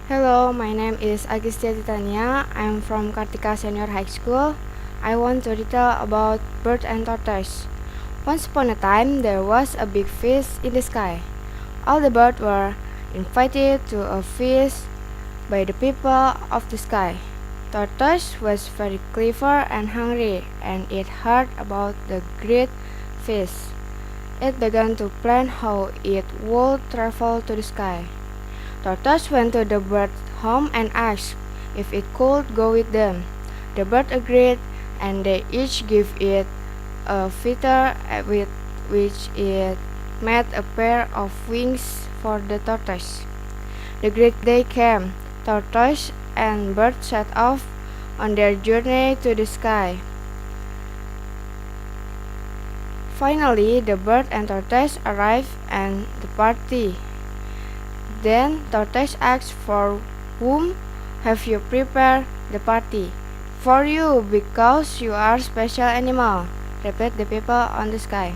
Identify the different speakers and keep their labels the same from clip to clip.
Speaker 1: Hello, my name is Agistiya Titania. I'm from KARTIKA Senior High School. I want to tell about bird and tortoise. Once upon a time, there was a big feast in the sky. All the birds were invited to a feast by the people of the sky. Tortoise was very clever and hungry, and it heard about the great feast. It began to plan how it would travel to the sky. Tortoise went to the bird's home and asked if it could go with them. The bird agreed, and they each gave it a feather with which it made a pair of wings for the tortoise. The great day came. Tortoise and bird set off on their journey to the sky. Finally, the bird and tortoise arrived at the party. Then Tortoise asked, "For whom have you prepared the party?" "For you, because you are a special animal," replied the people on the sky.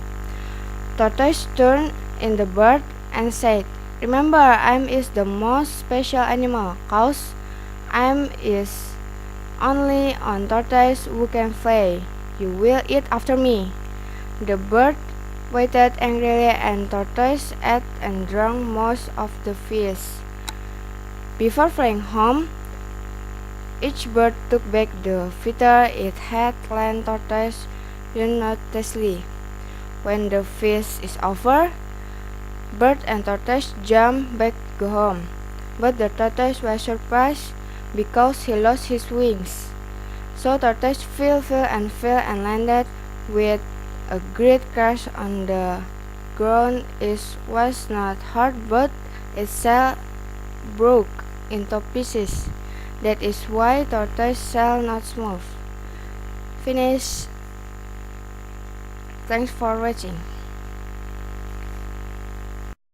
Speaker 1: Tortoise turned in the bird and said, "Remember, I is the most special animal, cause I is only on tortoise who can fly. You will eat after me." The bird waited angrily, and Tortoise ate and drank most of the feast. Before flying home, each bird took back the feather it had lent Tortoise unnoticedly. When the feast is over, bird and tortoise jump back to go home, but the tortoise was surprised because he lost his wings. So tortoise fell and landed with a great crash on the ground. It was not hard, but its shell broke into pieces. That is why tortoise shell not smooth. Finish. Thanks for watching.